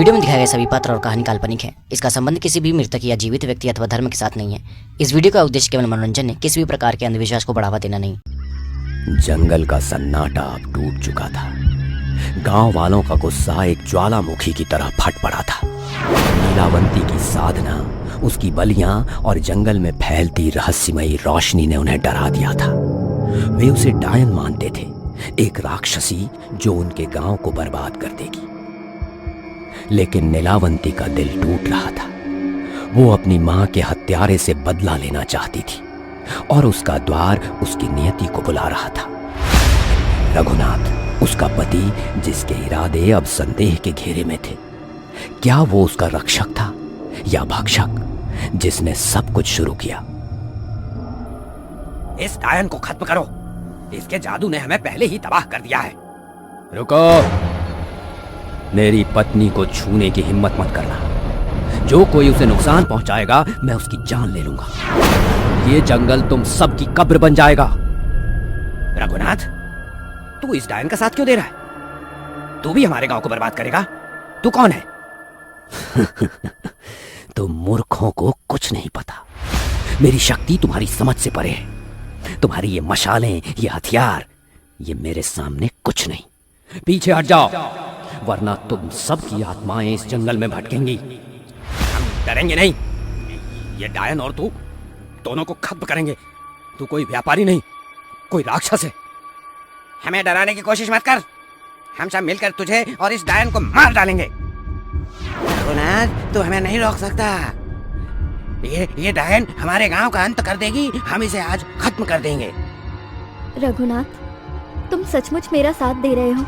Video में दिखाए गए सभी पात्र और कहानी काल्पनिक है। इसका संबंध किसी भी मृतक या जीवित व्यक्ति अथवा धर्म के साथ नहीं है। इस वीडियो का उद्देश्य केवल मनोरंजन है, किसी भी प्रकार के अंधविश्वास को बढ़ावा देना नहीं। जंगल का सन्नाटा अब टूट चुका था। गांव वालों का गुस्सा एक ज्वालामुखी की तरह फट पड़ा था। नीलावंती की साधना, उसकी बलियां और जंगल में फैलती रहस्यमयी रोशनी ने उन्हें डरा दिया था। वे उसे डायन मानते थे, एक राक्षसी जो उनके गांव को बर्बाद कर देगी। लेकिन नीलावंती का दिल टूट रहा था। वो अपनी मां के हत्यारे से बदला लेना चाहती थी और उसका द्वार उसकी नियति को बुला रहा था। रघुनाथ, उसका पति, जिसके इरादे अब संदेह के घेरे में थे। क्या वो उसका रक्षक था या भक्षक, जिसने सब कुछ शुरू किया? इस डायन को खत्म करो, इसके जादू ने हमें पहले ही तबाह कर दिया है। रुको, मेरी पत्नी को छूने की हिम्मत मत करना। जो कोई उसे नुकसान पहुंचाएगा, मैं उसकी जान ले लूंगा। ये जंगल तुम सबकी कब्र बन जाएगा। रघुनाथ, तू इस डायन का साथ क्यों दे रहा है? तू भी हमारे गांव को बर्बाद करेगा। तू कौन है? तुम मूर्खों को कुछ नहीं पता। मेरी शक्ति तुम्हारी समझ से परे है। तुम्हारी ये मशालें, ये हथियार, ये मेरे सामने कुछ नहीं। पीछे हट जाओ, वरना तुम सबकी आत्माएं इस जंगल में भटकेंगी। हम डरेंगे नहीं। ये डायन और तू दोनों को खत्म करेंगे। तू कोई व्यापारी नहीं, कोई राक्षस है। हमें डराने की कोशिश मत कर। हम सब मिलकर तुझे और इस डायन को मार डालेंगे। रघुनाथ, तू हमें नहीं रोक सकता। ये डायन हमारे गांव का अंत कर देगी। हम इसे आज खत्म कर देंगे। रघुनाथ, तुम सचमुच मेरा साथ दे रहे हो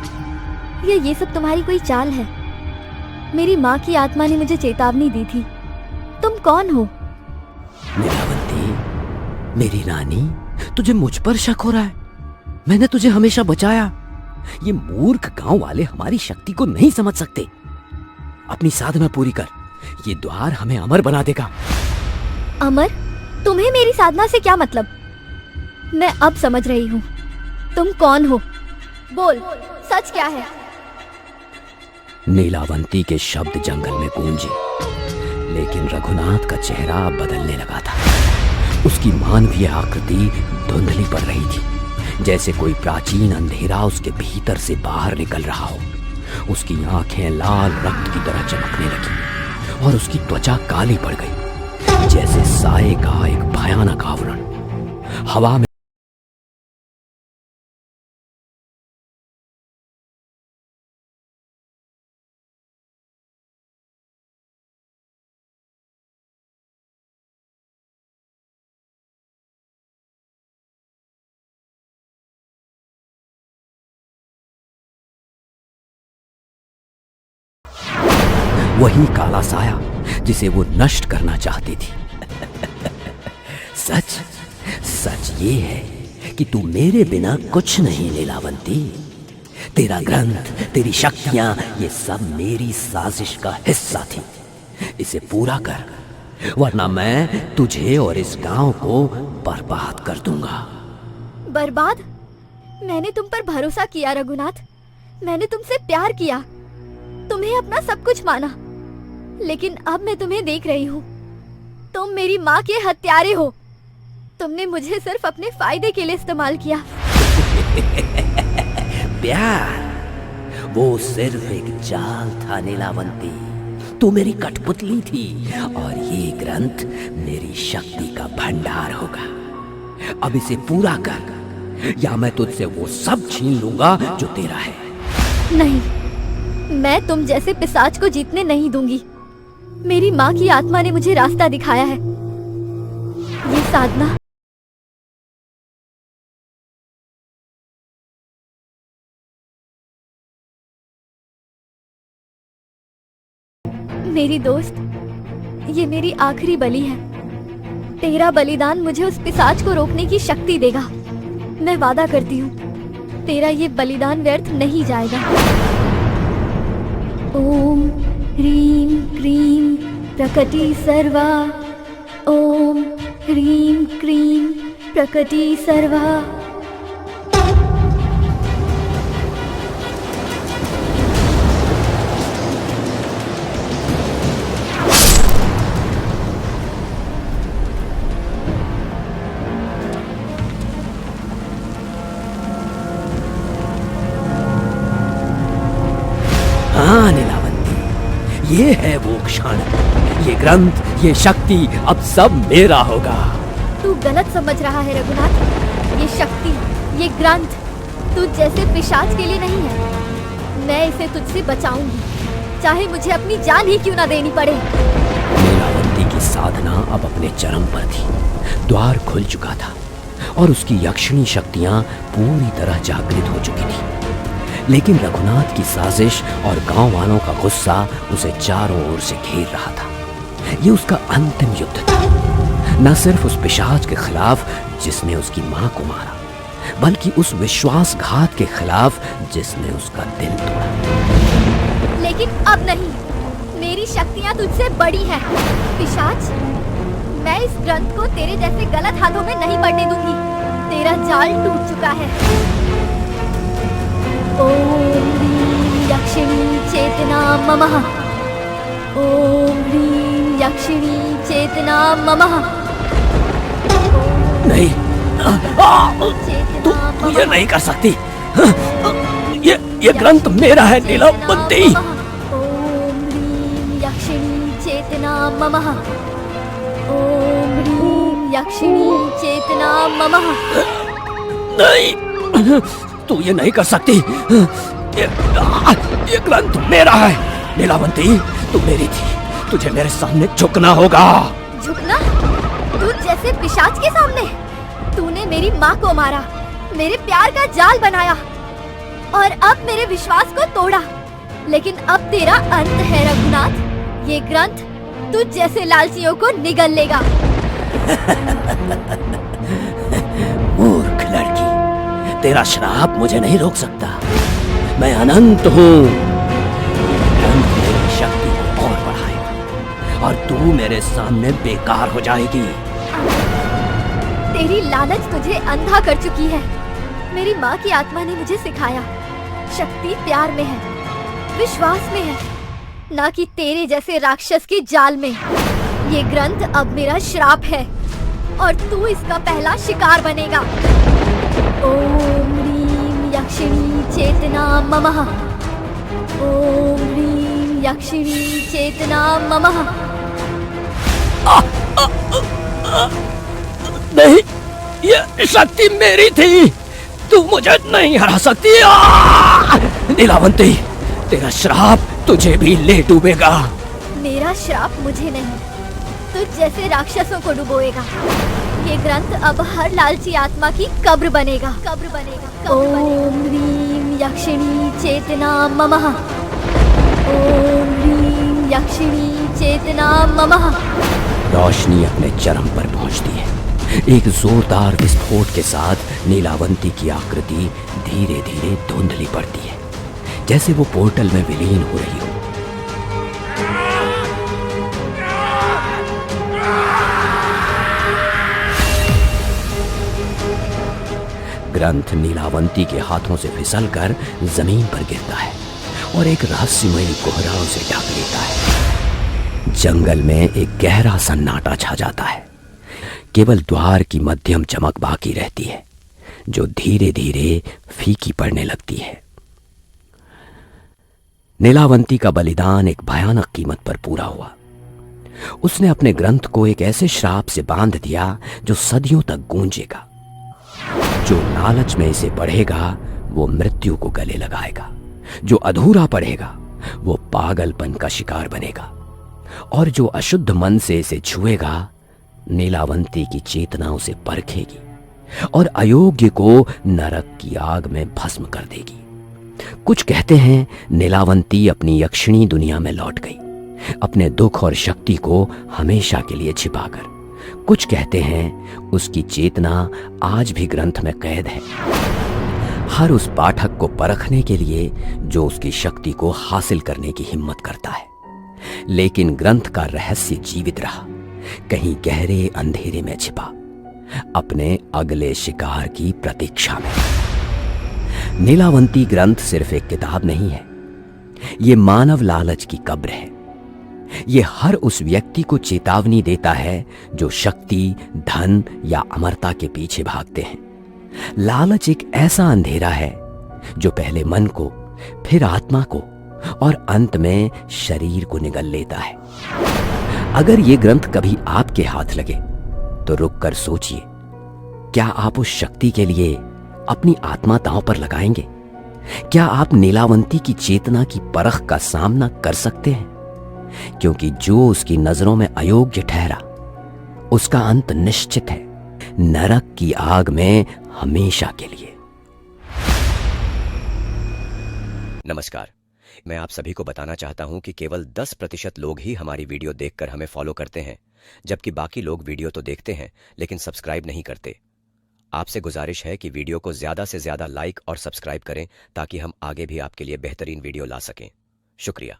या ये सब तुम्हारी कोई चाल है? मेरी माँ की आत्मा ने मुझे चेतावनी दी थी। तुम कौन हो? नीलावंती, मेरी रानी, तुझे मुझ पर शक हो रहा है? मैंने तुझे हमेशा बचाया। ये मूर्ख गांव वाले हमारी शक्ति को नहीं समझ सकते। अपनी साधना पूरी कर, ये द्वार हमें अमर बना देगा। अमर? तुम्हें मेरी साधना से क्या मतलब? मैं अब समझ रही हूँ। तुम कौन हो? बोल, सच क्या है? नीलावंती के शब्द जंगल में गूंजे, लेकिन रघुनाथ का चेहरा अब बदलने लगा था। उसकी मानवीय आकृति धुंधली पड़ रही थी, जैसे कोई प्राचीन अंधेरा उसके भीतर से बाहर निकल रहा हो। उसकी आंखें लाल रक्त की तरह चमकने लगी और उसकी त्वचा काली पड़ गई, जैसे साए का एक भयानक आवरण। हवा में वही काला साया जिसे वो नष्ट करना चाहती थी। सच सच ये है कि तू मेरे बिना कुछ नहीं नीलावंती। तेरा ग्रंथ, तेरी शक्तियां, ये सब मेरी साजिश का हिस्सा थी। इसे पूरा कर, वरना मैं तुझे और इस गांव को बर्बाद कर दूंगा। बर्बाद? मैंने तुम पर भरोसा किया रघुनाथ। मैंने तुमसे प्यार किया, तुम्हें अपना सब कुछ माना। लेकिन अब मैं तुम्हें देख रही हूँ। तुम मेरी माँ के हत्यारे हो। तुमने मुझे सिर्फ अपने फायदे के लिए इस्तेमाल किया। प्यार? वो सिर्फ एक जाल था नीलावंती। तू मेरी कठपुतली थी और ये ग्रंथ मेरी शक्ति का भंडार होगा। अब इसे पूरा कर, या मैं तुझसे वो सब छीन लूंगा जो तेरा है। नहीं, मैं तुम जैसे पिशाच को जीतने नहीं दूंगी। मेरी माँ की आत्मा ने मुझे रास्ता दिखाया है। ये साधना मेरी दोस्त, ये मेरी आखिरी बलि है। तेरा बलिदान मुझे उस पिशाच को रोकने की शक्ति देगा। मैं वादा करती हूँ, तेरा ये बलिदान व्यर्थ नहीं जाएगा। ओम ह्रीं क्रीं प्रकटी सर्वा। ओम ह्रीं क्रीं प्रकटी सर्वा। ये है वो क्षण, ये ग्रंथ, ये शक्ति, अब सब मेरा होगा। तू गलत समझ रहा है रघुनाथ। ये शक्ति, ये ग्रंथ तुझ जैसे पिशाच के लिए नहीं है। मैं इसे तुझसे बचाऊंगी, चाहे मुझे अपनी जान ही क्यों ना देनी पड़े। नीलावंती की साधना अब अपने चरम पर थी। द्वार खुल चुका था और उसकी यक्षिणी शक्तियां पूरी तरह जागृत हो चुकी थी। लेकिन रघुनाथ की साजिश और गांव वालों का गुस्सा उसे चारों ओर से घेर रहा था। ये उसका अंतिम युद्ध था, न सिर्फ उस पिशाच के खिलाफ जिसने उसकी मां को मारा, बल्कि उस विश्वासघात के खिलाफ जिसने उसका दिल तोड़ा। लेकिन अब नहीं, मेरी शक्तियां तुझसे बड़ी हैं। पिशाच, मैं इस ग्रंथ को तेरे जैसे गलत हाथों में नहीं पड़ने दूंगी। तेरा जाल टूट चुका है। ओम ह्रीं यक्षिणी चेतना ममः। ओम ह्रीं यक्षिणी चेतना ममः। नहीं, तू ये नहीं कर सकती। ये ग्रंथ मेरा है नीलावंती। ओम ह्रीं यक्षिणी चेतना ममः। ओम ह्रीं यक्षिणी चेतना ममः। नहीं, तू ये नहीं कर सकती। ये ग्रंथ मेरा है नीलावंती। तू मेरी थी, तुझे मेरे सामने झुकना होगा। झुकना? तू जैसे पिशाच के सामने? तूने मेरी माँ को मारा, मेरे प्यार का जाल बनाया और अब मेरे विश्वास को तोड़ा। लेकिन अब तेरा अंत है रघुनाथ। ये ग्रंथ तुझ जैसे लालचियों को निगल लेगा। मूर्ख लड़की, तेरा श्राप मुझे नहीं रोक सकता। मैं अनंत हूँ। ग्रंथ मेरी शक्ति को और बढ़ाएगा और तू मेरे सामने बेकार हो जाएगी। तेरी लालच तुझे अंधा कर चुकी है। मेरी माँ की आत्मा ने मुझे सिखाया, शक्ति प्यार में है, विश्वास में है, ना कि तेरे जैसे राक्षस के जाल में। ये ग्रंथ अब मेरा श्राप है और तू इसका पहला शिकार बनेगा। ओम ह्रीं यक्षिणी चेतना ममः। ओम ह्रीं यक्षिणी चेतना ममः। नहीं, ये शक्ति मेरी थी। तू मुझे नहीं हरा सकती। नीलावंती, तेरा श्राप तुझे भी ले डूबेगा। मेरा श्राप मुझे नहीं, तुझ जैसे राक्षसों को डुबोएगा। ये ग्रंथ अब हर लालची आत्मा की कब्र बनेगा। ओम ह्रीं यक्षिणी चेतना ममः। ओम ह्रीं यक्षिणी चेतना ममः। रोशनी अपने चरम पर पहुंचती है। एक जोरदार विस्फोट के साथ नीलावंती की आकृति धीरे धीरे धुंधली पड़ती है, जैसे वो पोर्टल में विलीन हो रही हो। ग्रंथ नीलावंती के हाथों से फिसलकर जमीन पर गिरता है और एक रहस्यमयी कोहरा उसे ढक लेता है। जंगल में एक गहरा सन्नाटा छा जाता है। केवल द्वार की मध्यम चमक बाकी रहती है, जो धीरे धीरे फीकी पड़ने लगती है। नीलावंती का बलिदान एक भयानक कीमत पर पूरा हुआ। उसने अपने ग्रंथ को एक ऐसे श्राप से बांध दिया जो सदियों तक गूंजेगा। जो लालच में इसे पढ़ेगा वो मृत्यु को गले लगाएगा, जो अधूरा पढ़ेगा वो पागलपन का शिकार बनेगा, और जो अशुद्ध मन से इसे छुएगा नीलावंती की चेतना उसे परखेगी और अयोग्य को नरक की आग में भस्म कर देगी। कुछ कहते हैं नीलावंती अपनी यक्षिणी दुनिया में लौट गई, अपने दुख और शक्ति को हमेशा के लिए छिपाकर। कुछ कहते हैं उसकी चेतना आज भी ग्रंथ में कैद है, हर उस पाठक को परखने के लिए जो उसकी शक्ति को हासिल करने की हिम्मत करता है। लेकिन ग्रंथ का रहस्य जीवित रहा, कहीं गहरे अंधेरे में छिपा, अपने अगले शिकार की प्रतीक्षा में। नीलावंती ग्रंथ सिर्फ एक किताब नहीं है, ये मानव लालच की कब्र है। ये हर उस व्यक्ति को चेतावनी देता है जो शक्ति, धन या अमरता के पीछे भागते हैं। लालच एक ऐसा अंधेरा है जो पहले मन को, फिर आत्मा को और अंत में शरीर को निगल लेता है। अगर ये ग्रंथ कभी आपके हाथ लगे तो रुककर सोचिए, क्या आप उस शक्ति के लिए अपनी आत्मा दांव पर लगाएंगे? क्या आप नीलावंती की चेतना की परख का सामना कर सकते हैं? क्योंकि जो उसकी नजरों में अयोग्य ठहरा, उसका अंत निश्चित है, नरक की आग में हमेशा के लिए। नमस्कार, मैं आप सभी को बताना चाहता हूं कि केवल 10% लोग ही हमारी वीडियो देखकर हमें फॉलो करते हैं, जबकि बाकी लोग वीडियो तो देखते हैं लेकिन सब्सक्राइब नहीं करते। आपसे गुजारिश है कि वीडियो को ज्यादा से ज्यादा लाइक और सब्सक्राइब करें ताकि हम आगे भी आपके लिए बेहतरीन वीडियो ला सकें। शुक्रिया।